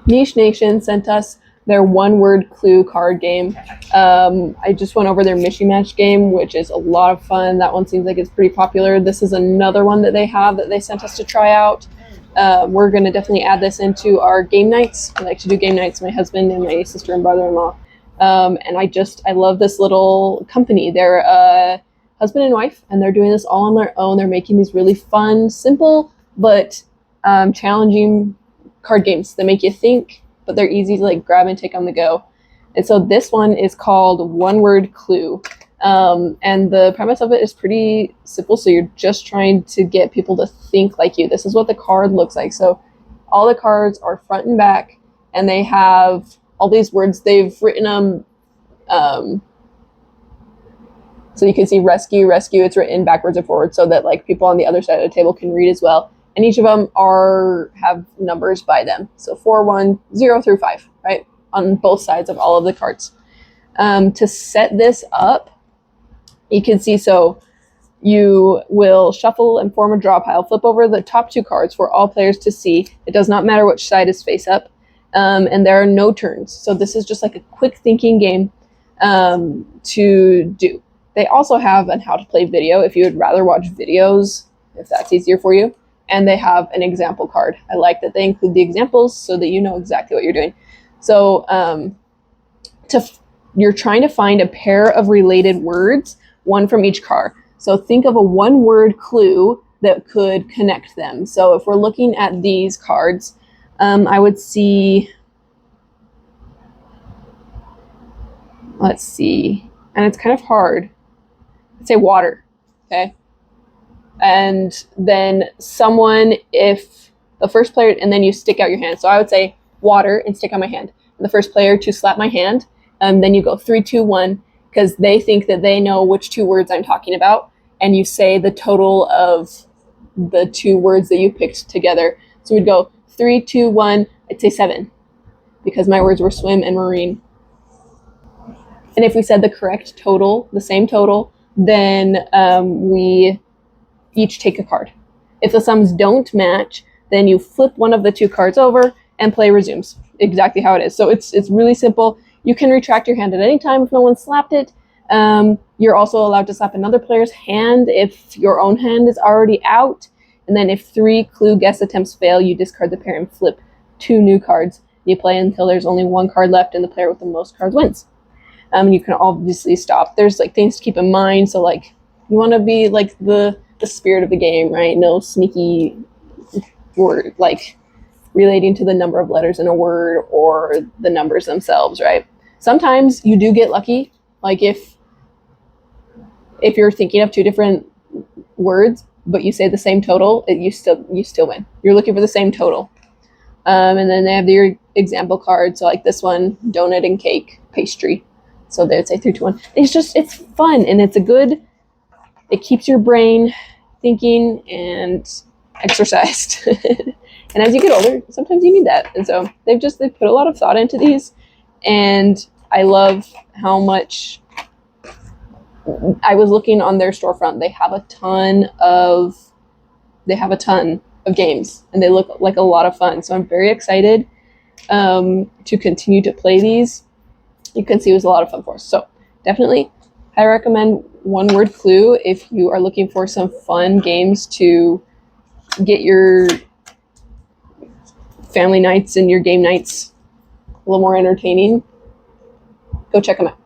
Niche Nation sent us their one-word clue card game. I just went over their Mishy Match game, which is a lot of fun. That one seems like it's pretty popular. This is another one that they have that they sent us to try out. We're going to definitely add this into our game nights. I like to do game nights, my husband and my sister and brother-in-law. And I love this little company. They're a husband and wife, and they're doing this all on their own. They're making these really fun, simple, but challenging card games that make you think, but they're easy to like grab and take on the go. And so this one is called One Word Clue. And the premise of it is pretty simple. So you're just trying to get people to think like you. This is what the card looks like. So all the cards are front and back, and they have all these words. They've written them. So you can see rescue. It's written backwards and forwards so that like people on the other side of the table can read as well. And each of them have numbers by them. So 4, 1, 0 through 5, right? On both sides of all of the cards. To set this up, you can see, so you will shuffle and form a draw pile. Flip over the top 2 cards for all players to see. It does not matter which side is face up. And there are no turns. So this is just like a quick thinking game to do. They also have an how to play video if you would rather watch videos, if that's easier for you. And they have an example card. I like that they include the examples so that you know exactly what you're doing. So you're trying to find a pair of related words, one from each card. So think of a one-word clue that could connect them. So if we're looking at these cards, I would see, let's see, and it's kind of hard. I'd say water, okay? And then someone, if the first player, and then you stick out your hand. So I would say water and stick out my hand. And the first player to slap my hand, then you go 3, 2, 1, because they think that they know which 2 words I'm talking about. And you say the total of the 2 words that you picked together. So we'd go 3, 2, 1, I'd say 7, because my words were swim and marine. And if we said the correct total, the same total, then we each take a card. If the sums don't match, then you flip one of the 2 cards over and play resumes. Exactly how it is. So it's really simple. You can retract your hand at any time if no one slapped it. You're also allowed to slap another player's hand if your own hand is already out. And then if 3 clue guess attempts fail, you discard the pair and flip 2 new cards. You play until there's only 1 card left and the player with the most cards wins. You can obviously stop. There's like things to keep in mind. So like you want to be like the spirit of the game, right? No sneaky word like relating to the number of letters in a word or the numbers themselves, right? Sometimes you do get lucky. Like if you're thinking of 2 different words, but you say the same total, you still win. You're looking for the same total. And then they have their example card. So like this one, donut and cake, pastry. So they would say 3, 2, 1. It's fun, and it keeps your brain thinking and exercised. And as you get older, sometimes you need that. And so they've put a lot of thought into these, and I love how much. I was looking on their storefront. They have a ton of games, and they look like a lot of fun. So I'm very excited to continue to play these. You can see it was a lot of fun for us. So definitely, I recommend One Word Clue if you are looking for some fun games to get your family nights and your game nights a little more entertaining. Go check them out.